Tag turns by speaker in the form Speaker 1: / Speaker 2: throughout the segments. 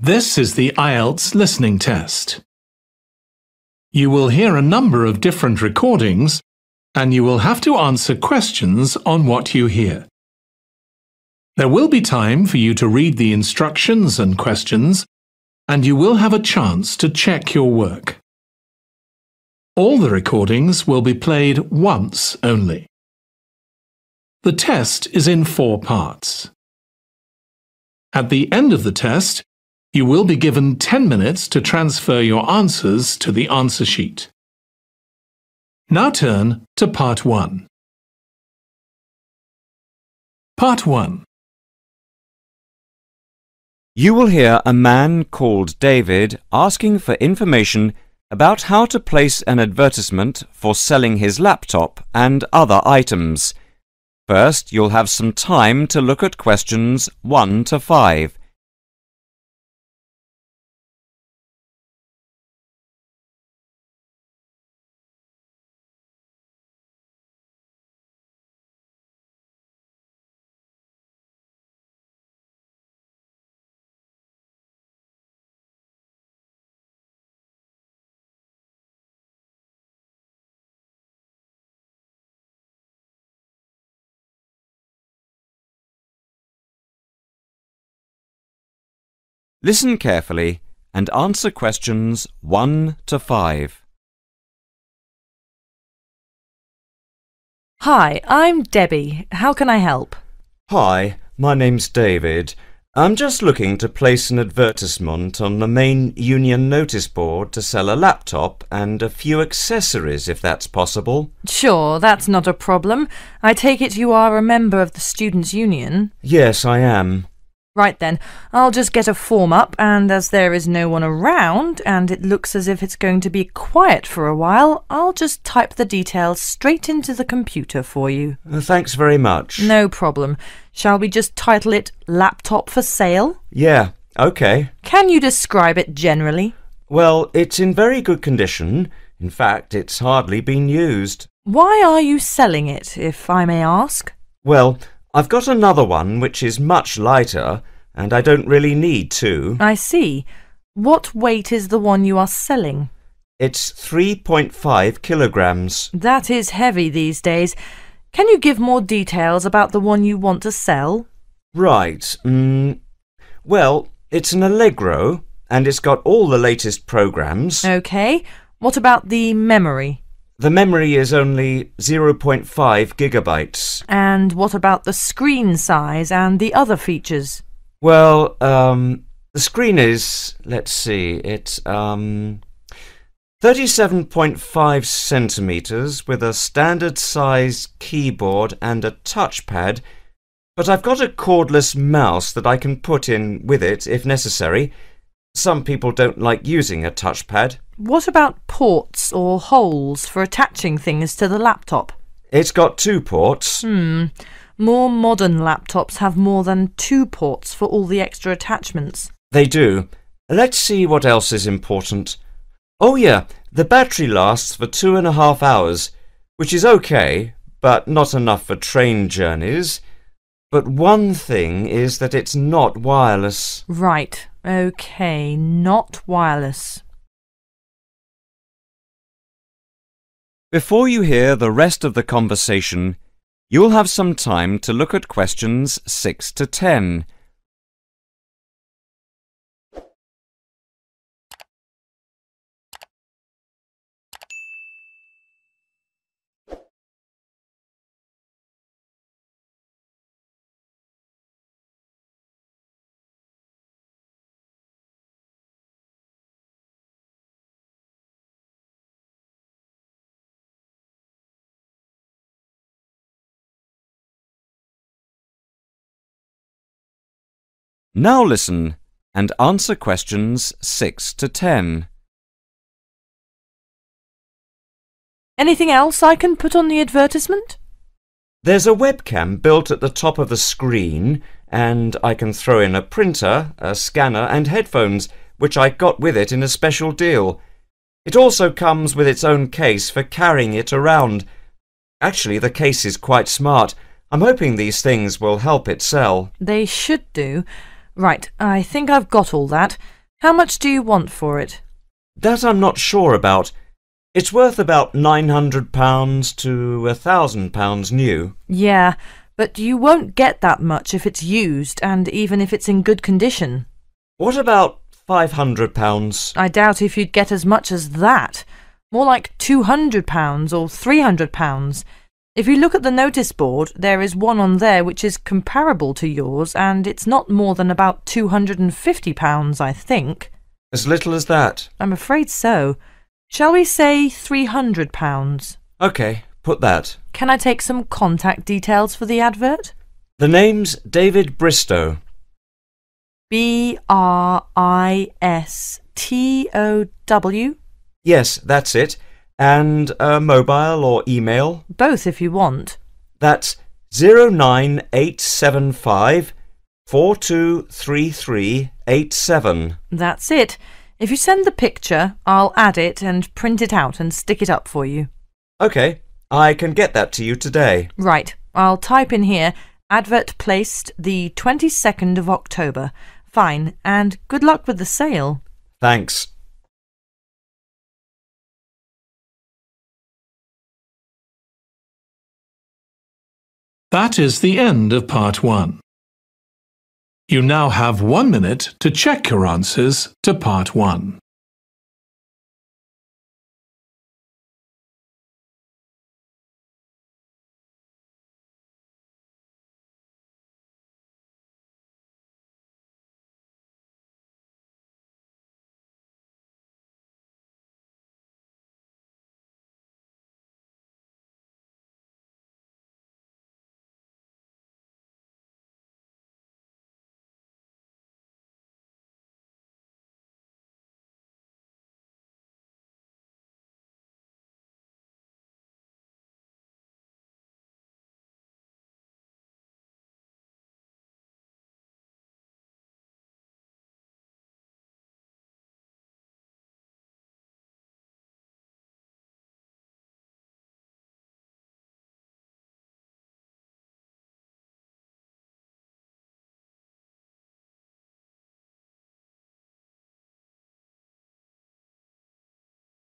Speaker 1: This is the IELTS Listening Test. You will hear a number of different recordings and you will have to answer questions on what you hear. There will be time for you to read the instructions and questions, and you will have a chance to check your work. All the recordings will be played once only. The test is in 4 parts. At the end of the test, you will be given 10 minutes to transfer your answers to the answer sheet. Now turn to Part 1. Part 1.
Speaker 2: You will hear a man called David asking for information about how to place an advertisement for selling his laptop and other items. First, you'll have some time to look at questions 1 to 5. Listen carefully and answer questions 1 to 5.
Speaker 3: Hi, I'm Debbie. How can I help?
Speaker 2: Hi, my name's David. I'm just looking to place an advertisement on the main union notice board to sell a laptop and a few accessories, if that's possible.
Speaker 3: Sure, that's not a problem. I take it you are a member of the Students' Union?
Speaker 2: Yes, I am.
Speaker 3: Right then, I'll just get a form up, and as there is no one around and it looks as if it's going to be quiet for a while, I'll just type the details straight into the computer for you.
Speaker 2: Thanks very much.
Speaker 3: No problem. Shall we just title it Laptop for Sale?
Speaker 2: Yeah, OK.
Speaker 3: Can you describe it generally?
Speaker 2: Well, it's in very good condition. In fact, it's hardly been used.
Speaker 3: Why are you selling it, if I may ask?
Speaker 2: Well, I've got another one which is much lighter, and I don't really need two.
Speaker 3: I see. What weight is the one you are selling?
Speaker 2: It's 3.5 kilograms.
Speaker 3: That is heavy these days. Can you give more details about the one you want to sell?
Speaker 2: Right. Well, it's an Allegro, and it's got all the latest programs.
Speaker 3: OK. What about the memory?
Speaker 2: The memory is only 0.5 gigabytes.
Speaker 3: And what about the screen size and the other features?
Speaker 2: Well, the screen is, let's see, it's 37.5 centimetres with a standard size keyboard and a touchpad, but I've got a cordless mouse that I can put in with it if necessary. Some people don't like using a touchpad.
Speaker 3: What about ports or holes for attaching things to the laptop?
Speaker 2: It's got 2 ports.
Speaker 3: More modern laptops have more than 2 ports for all the extra attachments.
Speaker 2: They do. Let's see what else is important. Oh yeah, the battery lasts for 2.5 hours, which is okay, but not enough for train journeys. But one thing is that it's not wireless.
Speaker 3: Right, OK, not wireless.
Speaker 2: Before you hear the rest of the conversation, you'll have some time to look at questions 6 to 10. Now listen and answer questions 6 to 10.
Speaker 3: Anything else I can put on the advertisement?
Speaker 2: There's a webcam built at the top of the screen, and I can throw in a printer, a scanner and headphones, which I got with it in a special deal. It also comes with its own case for carrying it around. Actually, the case is quite smart. I'm hoping these things will help it sell.
Speaker 3: They should do. Right, I think I've got all that. How much do you want for it?
Speaker 2: That I'm not sure about. It's worth about £900 to £1,000 new.
Speaker 3: Yeah, but you won't get that much if it's used, and even if it's in good condition.
Speaker 2: What about £500?
Speaker 3: I doubt if you'd get as much as that. More like £200 or £300. If you look at the notice board, there is one on there which is comparable to yours, and it's not more than about £250, I think.
Speaker 2: As little as that?
Speaker 3: I'm afraid so. Shall we say £300?
Speaker 2: OK, put that.
Speaker 3: Can I take some contact details for the advert?
Speaker 2: The name's David Bristow.
Speaker 3: Bristow?
Speaker 2: Yes, that's it. And a mobile or email?
Speaker 3: Both if you want.
Speaker 2: That's 09875 423387.
Speaker 3: That's it. If you send the picture, I'll add it and print it out and stick it up for you.
Speaker 2: OK, I can get that to you today.
Speaker 3: Right, I'll type in here, advert placed the 22nd of October. Fine, and good luck with the sale.
Speaker 2: Thanks.
Speaker 1: That is the end of part 1. You now have 1 minute to check your answers to part 1.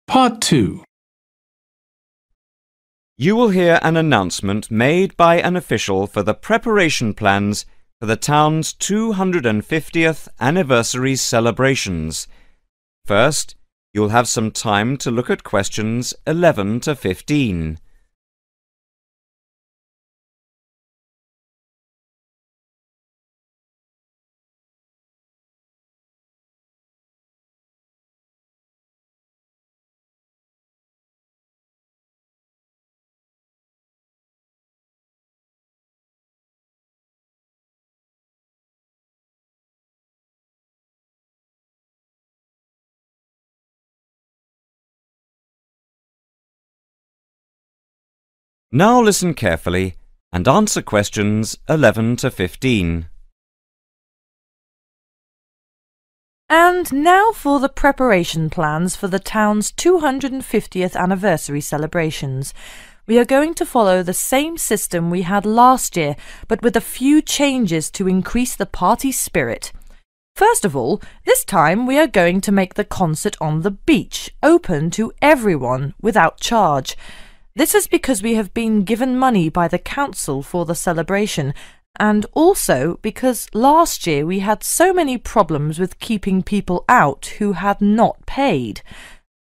Speaker 1: Part 2.
Speaker 2: You will hear an announcement made by an official for the preparation plans for the town's 250th anniversary celebrations. First, you'll have some time to look at questions 11 to 15. Now listen carefully and answer questions 11 to 15.
Speaker 3: And now for the preparation plans for the town's 250th anniversary celebrations. We are going to follow the same system we had last year, but with a few changes to increase the party spirit. First of all, this time we are going to make the concert on the beach open to everyone without charge. This is because we have been given money by the council for the celebration, and also because last year we had so many problems with keeping people out who had not paid.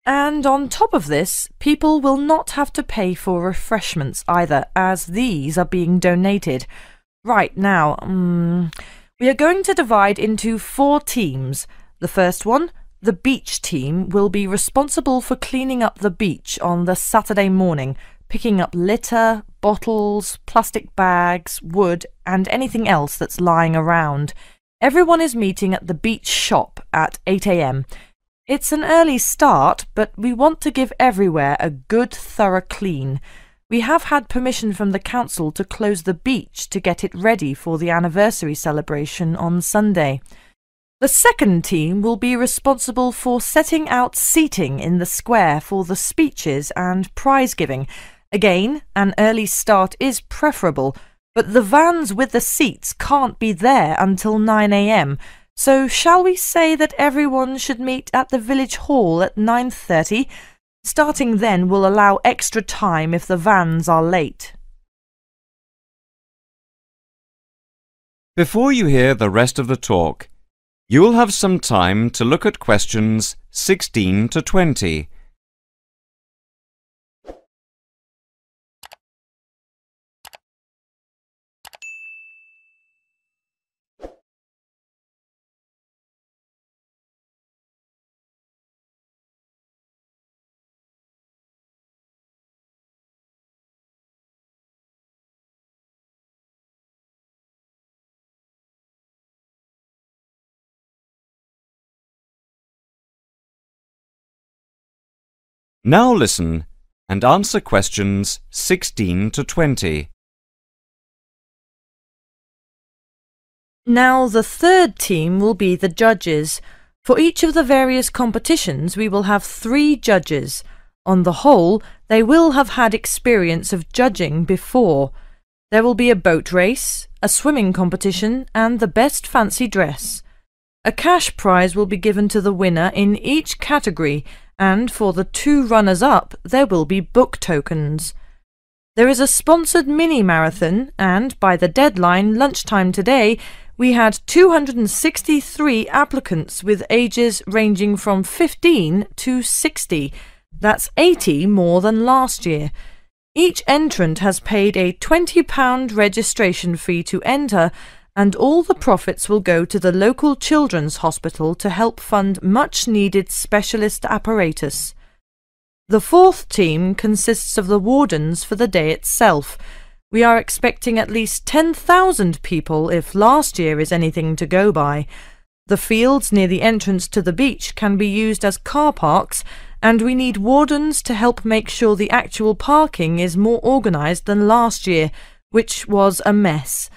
Speaker 3: And on top of this, people will not have to pay for refreshments either, as these are being donated. Right now, we are going to divide into 4 teams. The first one, the beach team, will be responsible for cleaning up the beach on the Saturday morning, picking up litter, bottles, plastic bags, wood, and anything else that's lying around. Everyone is meeting at the beach shop at 8 a.m. It's an early start, but we want to give everywhere a good, thorough clean. We have had permission from the council to close the beach to get it ready for the anniversary celebration on Sunday. The second team will be responsible for setting out seating in the square for the speeches and prize giving. Again, an early start is preferable, but the vans with the seats can't be there until 9 a.m, So shall we say that everyone should meet at the village hall at 9:30? Starting then will allow extra time if the vans are late.
Speaker 2: Before you hear the rest of the talk, you'll have some time to look at questions 16 to 20. Now listen and answer questions 16 to 20.
Speaker 3: Now the third team will be the judges. For each of the various competitions we will have 3 judges. On the whole, they will have had experience of judging before. There will be a boat race, a swimming competition and the best fancy dress. A cash prize will be given to the winner in each category, and for the 2 runners-up there will be book tokens. There is a sponsored mini-marathon, and by the deadline lunchtime today we had 263 applicants with ages ranging from 15 to 60. That's 80 more than last year. Each entrant has paid a £20 registration fee to enter, and all the profits will go to the local children's hospital to help fund much-needed specialist apparatus. The fourth team consists of the wardens for the day itself. We are expecting at least 10,000 people if last year is anything to go by. The fields near the entrance to the beach can be used as car parks, and we need wardens to help make sure the actual parking is more organised than last year, which was a mess.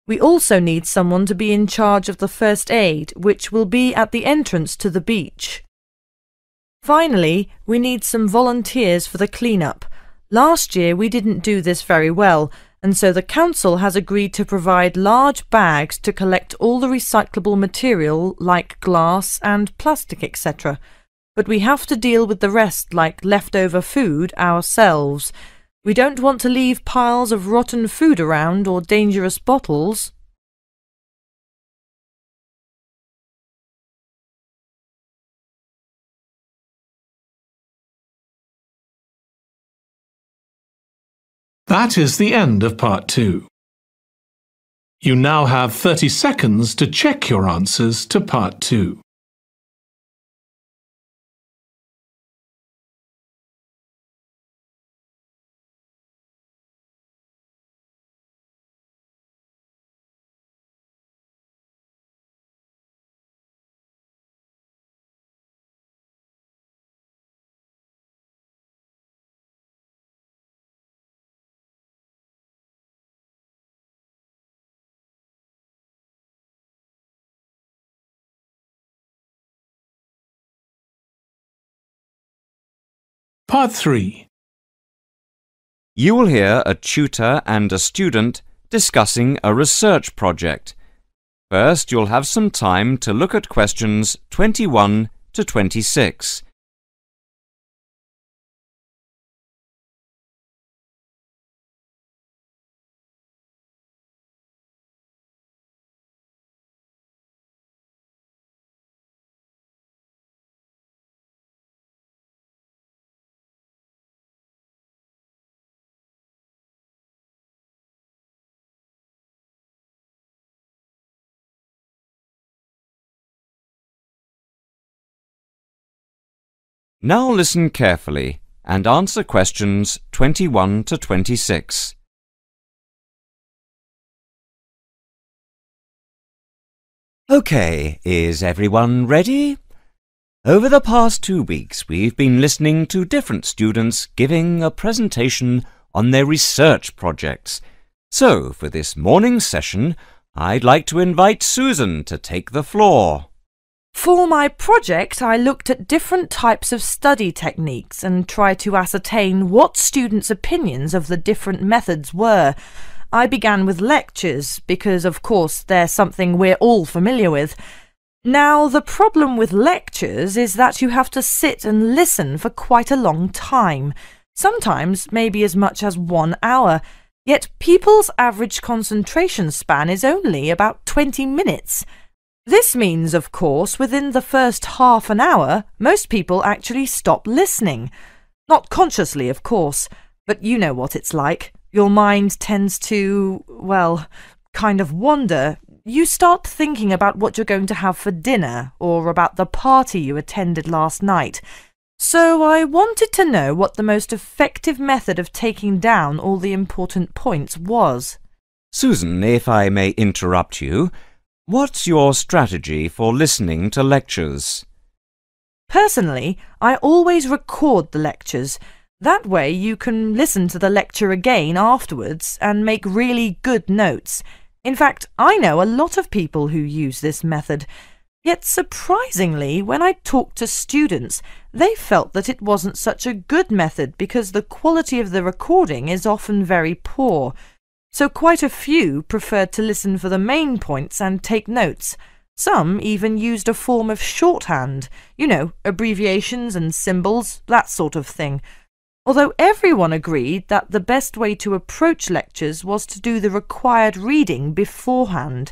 Speaker 3: We also need someone to be in charge of the first aid, which will be at the entrance to the beach. Finally, we need some volunteers for the clean-up. Last year we didn't do this very well, and so the council has agreed to provide large bags to collect all the recyclable material like glass and plastic, etc. But we have to deal with the rest like leftover food ourselves. We don't want to leave piles of rotten food around or dangerous bottles.
Speaker 1: That is the end of part 2. You now have 30 seconds to check your answers to part 2. Part 3.
Speaker 2: You will hear a tutor and a student discussing a research project. First, you'll have some time to look at questions 21 to 26. Now listen carefully and answer questions 21 to 26. OK, is everyone ready? Over the past 2 weeks, we've been listening to different students giving a presentation on their research projects. So, for this morning's session, I'd like to invite Susan to take the floor.
Speaker 3: For my project, I looked at different types of study techniques and tried to ascertain what students' opinions of the different methods were. I began with lectures because, of course, they're something we're all familiar with. Now, the problem with lectures is that you have to sit and listen for quite a long time, sometimes maybe as much as 1 hour, yet people's average concentration span is only about 20 minutes. This means, of course, within the first half an hour, most people actually stop listening. Not consciously, of course, but you know what it's like. Your mind tends to, well, kind of wander. You start thinking about what you're going to have for dinner or about the party you attended last night. So I wanted to know what the most effective method of taking down all the important points was.
Speaker 2: Susan, if I may interrupt you, what's your strategy for listening to lectures?
Speaker 3: Personally, I always record the lectures. That way you can listen to the lecture again afterwards and make really good notes. In fact, I know a lot of people who use this method. Yet surprisingly, when I talked to students, they felt that it wasn't such a good method because the quality of the recording is often very poor. So quite a few preferred to listen for the main points and take notes. Some even used a form of shorthand, you know, abbreviations and symbols, that sort of thing. Although everyone agreed that the best way to approach lectures was to do the required reading beforehand.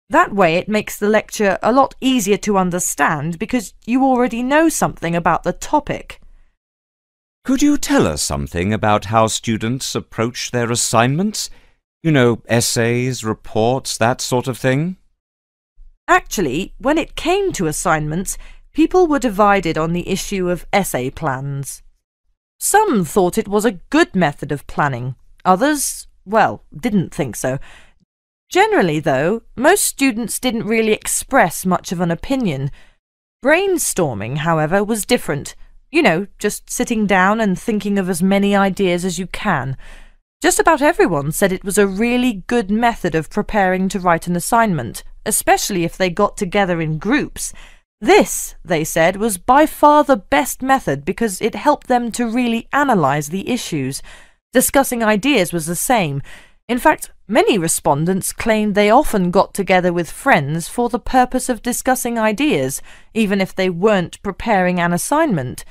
Speaker 3: That way it makes the lecture a lot easier to understand because you already know something about the topic.
Speaker 2: Could you tell us something about how students approach their assignments? You know, essays, reports, that sort of thing?
Speaker 3: Actually, when it came to assignments, people were divided on the issue of essay plans. Some thought it was a good method of planning. Others, well, didn't think so. Generally, though, most students didn't really express much of an opinion. Brainstorming, however, was different. You know, just sitting down and thinking of as many ideas as you can. Just about everyone said it was a really good method of preparing to write an assignment, especially if they got together in groups. This, they said, was by far the best method because it helped them to really analyse the issues. Discussing ideas was the same. In fact, many respondents claimed they often got together with friends for the purpose of discussing ideas, even if they weren't preparing an assignment.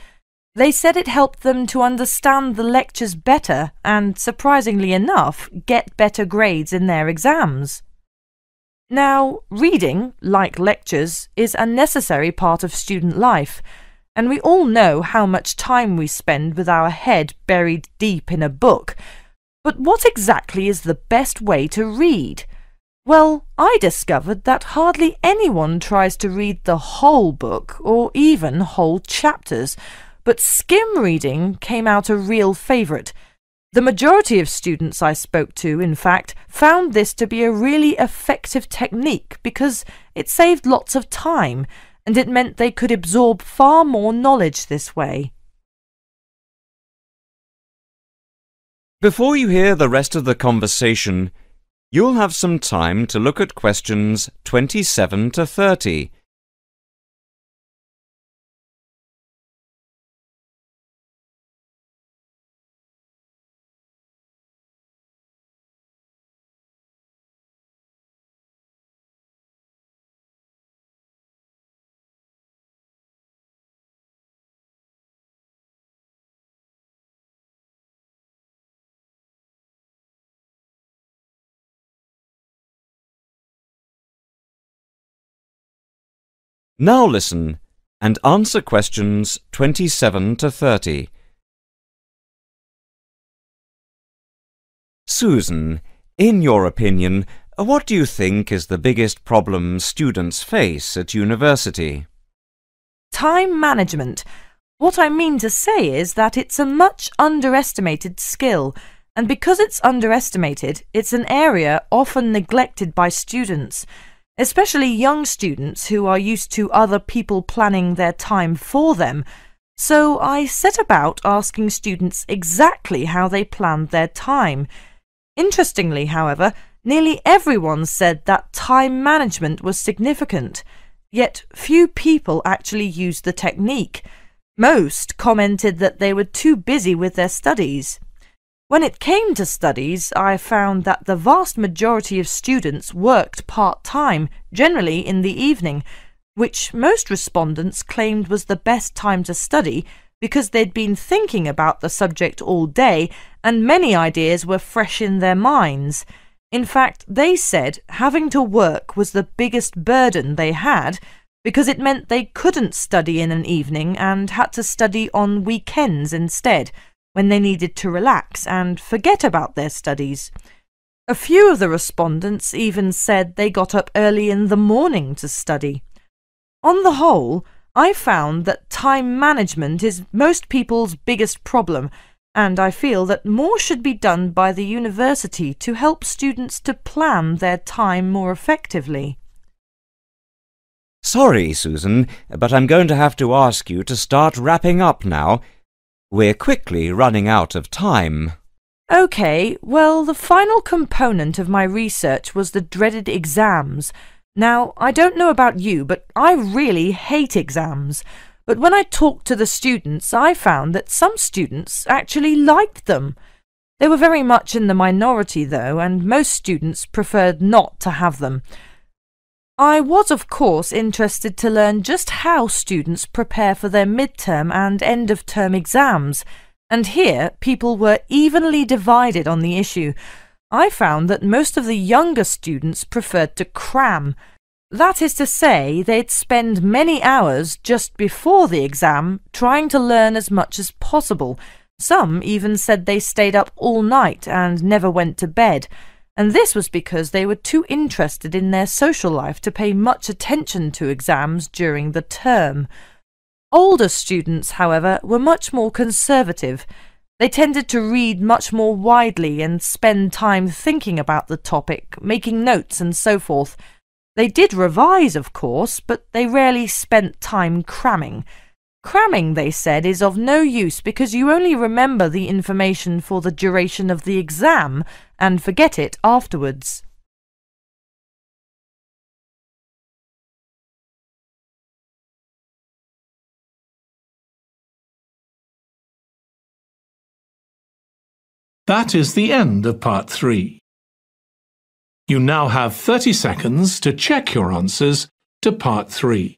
Speaker 3: They said it helped them to understand the lectures better and, surprisingly enough, get better grades in their exams. Now, reading, like lectures, is a necessary part of student life, and we all know how much time we spend with our head buried deep in a book. But what exactly is the best way to read? Well, I discovered that hardly anyone tries to read the whole book or even whole chapters, but skim reading came out a real favourite. The majority of students I spoke to, in fact, found this to be a really effective technique because it saved lots of time and it meant they could absorb far more knowledge this way.
Speaker 2: Before you hear the rest of the conversation, you'll have some time to look at questions 27 to 30. Now listen and answer questions 27 to 30. Susan, in your opinion, what do you think is the biggest problem students face at university?
Speaker 3: Time management. What I mean to say is that it's a much underestimated skill, and because it's underestimated, it's an area often neglected by students, especially young students who are used to other people planning their time for them. So I set about asking students exactly how they planned their time. Interestingly, however, nearly everyone said that time management was significant, yet few people actually used the technique. Most commented that they were too busy with their studies. When it came to studies, I found that the vast majority of students worked part-time, generally in the evening, which most respondents claimed was the best time to study because they'd been thinking about the subject all day and many ideas were fresh in their minds. In fact, they said having to work was the biggest burden they had because it meant they couldn't study in an evening and had to study on weekends instead, when they needed to relax and forget about their studies. A few of the respondents even said they got up early in the morning to study. On the whole, I found that time management is most people's biggest problem, and I feel that more should be done by the university to help students to plan their time more effectively.
Speaker 2: Sorry, Susan, but I'm going to have to ask you to start wrapping up now. We're quickly running out of time.
Speaker 3: OK, well, the final component of my research was the dreaded exams. Now, I don't know about you, but I really hate exams. But when I talked to the students, I found that some students actually liked them. They were very much in the minority, though, and most students preferred not to have them. I was, of course, interested to learn just how students prepare for their midterm and end-of-term exams, and here people were evenly divided on the issue. I found that most of the younger students preferred to cram. That is to say, they'd spend many hours just before the exam trying to learn as much as possible. Some even said they stayed up all night and never went to bed. And this was because they were too interested in their social life to pay much attention to exams during the term. Older students, however, were much more conservative. They tended to read much more widely and spend time thinking about the topic, making notes and so forth. They did revise, of course, but they rarely spent time cramming. Cramming, they said, is of no use because you only remember the information for the duration of the exam and forget it afterwards.
Speaker 1: That is the end of part 3. You now have 30 seconds to check your answers to part 3.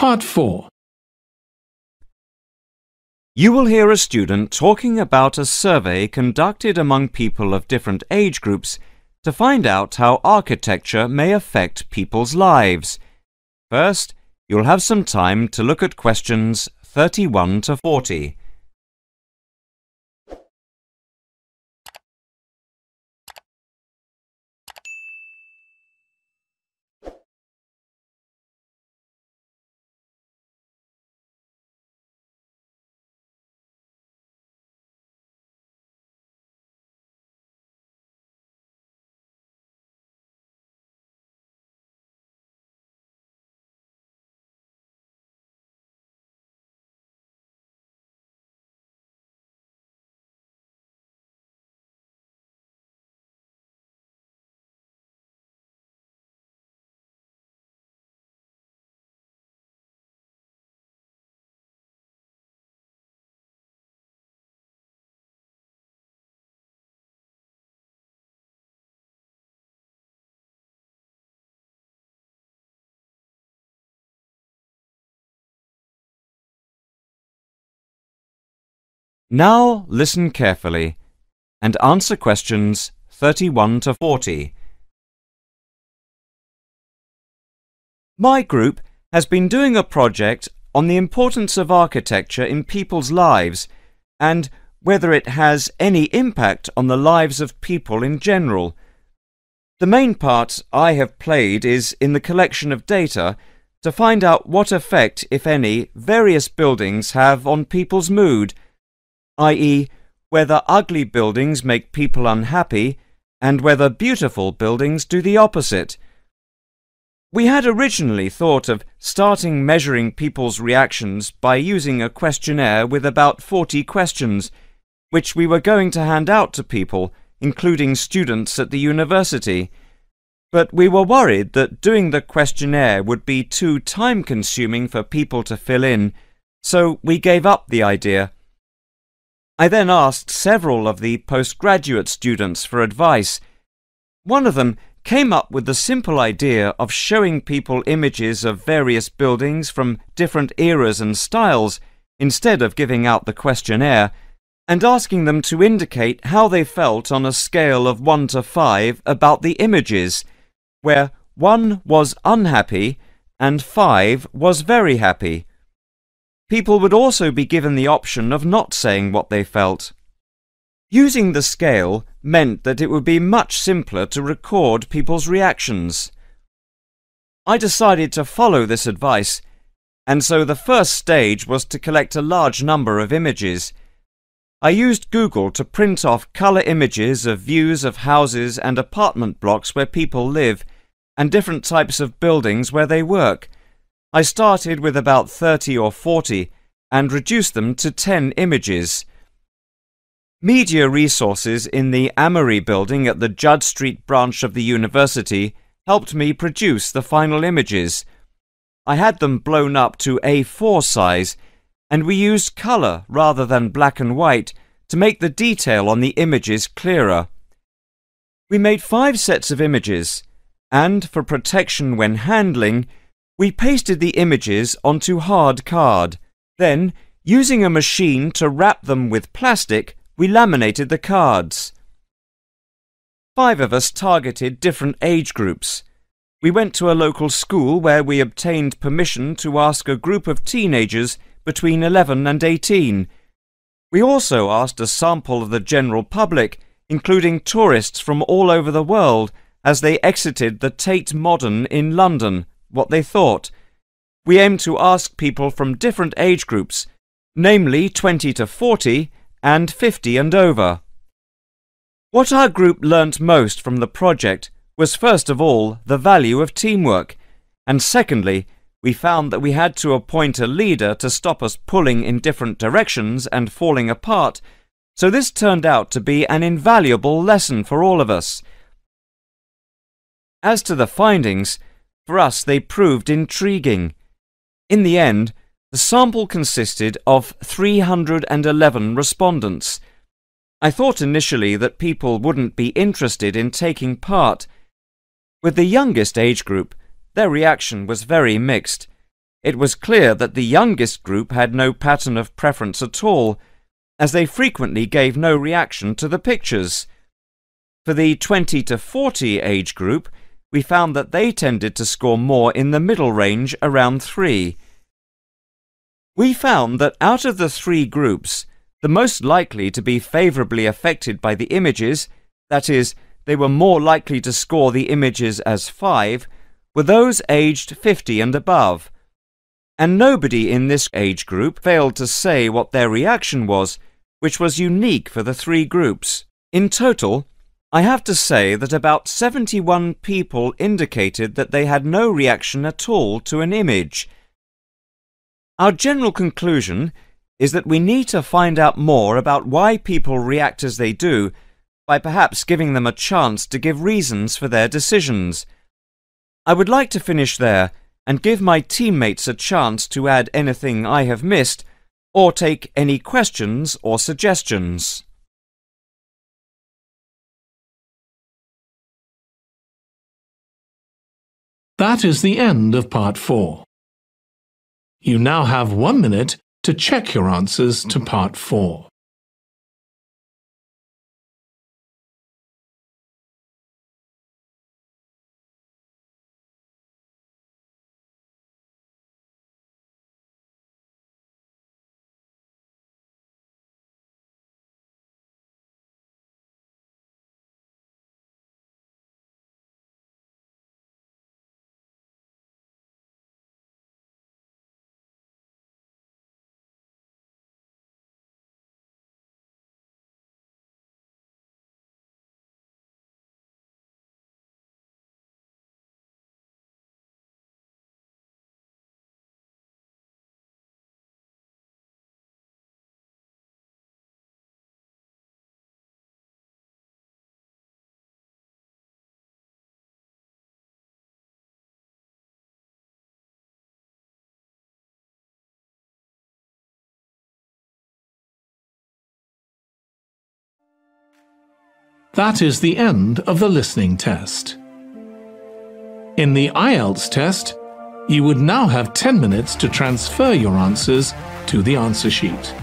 Speaker 1: Part 4.
Speaker 2: You will hear a student talking about a survey conducted among people of different age groups to find out how architecture may affect people's lives. First, you'll have some time to look at questions 31 to 40. Now listen carefully and answer questions 31 to 40. My group has been doing a project on the importance of architecture in people's lives and whether it has any impact on the lives of people in general. The main part I have played is in the collection of data to find out what effect, if any, various buildings have on people's mood, i.e., whether ugly buildings make people unhappy and whether beautiful buildings do the opposite. We had originally thought of starting measuring people's reactions by using a questionnaire with about 40 questions, which we were going to hand out to people, including students at the university. But we were worried that doing the questionnaire would be too time-consuming for people to fill in, so we gave up the idea. I then asked several of the postgraduate students for advice. One of them came up with the simple idea of showing people images of various buildings from different eras and styles instead of giving out the questionnaire, and asking them to indicate how they felt on a scale of 1 to 5 about the images, where 1 was unhappy and 5 was very happy. People would also be given the option of not saying what they felt. Using the scale meant that it would be much simpler to record people's reactions. I decided to follow this advice, and so the first stage was to collect a large number of images. I used Google to print off colour images of views of houses and apartment blocks where people live, and different types of buildings where they work. I started with about 30 or 40 and reduced them to 10 images. Media resources in the Amory building at the Judd Street branch of the university helped me produce the final images. I had them blown up to A4 size, and we used colour rather than black and white to make the detail on the images clearer. We made 5 sets of images, and for protection when handling, we pasted the images onto hard card. Then, using a machine to wrap them with plastic, we laminated the cards. 5 of us targeted different age groups. We went to a local school where we obtained permission to ask a group of teenagers between 11 and 18. We also asked a sample of the general public, including tourists from all over the world, as they exited the Tate Modern in London, what they thought. We aimed to ask people from different age groups, namely 20 to 40 and 50 and over. What our group learnt most from the project was first of all the value of teamwork, and secondly, we found that we had to appoint a leader to stop us pulling in different directions and falling apart, so this turned out to be an invaluable lesson for all of us. As to the findings, for us they proved intriguing. In the end, the sample consisted of 311 respondents. I thought initially that people wouldn't be interested in taking part. With the youngest age group, their reaction was very mixed. It was clear that the youngest group had no pattern of preference at all, as they frequently gave no reaction to the pictures. For the 20 to 40 age group, we found that they tended to score more in the middle range, around 3. We found that out of the 3 groups, the most likely to be favourably affected by the images, that is, they were more likely to score the images as 5, were those aged 50 and above. And nobody in this age group failed to say what their reaction was, which was unique for the 3 groups. In total, I have to say that about 71 people indicated that they had no reaction at all to an image. Our general conclusion is that we need to find out more about why people react as they do, by perhaps giving them a chance to give reasons for their decisions. I would like to finish there and give my teammates a chance to add anything I have missed, or take any questions or suggestions.
Speaker 1: That is the end of part 4. You now have 1 minute to check your answers to part 4. That is the end of the listening test. In the IELTS test, you would now have 10 minutes to transfer your answers to the answer sheet.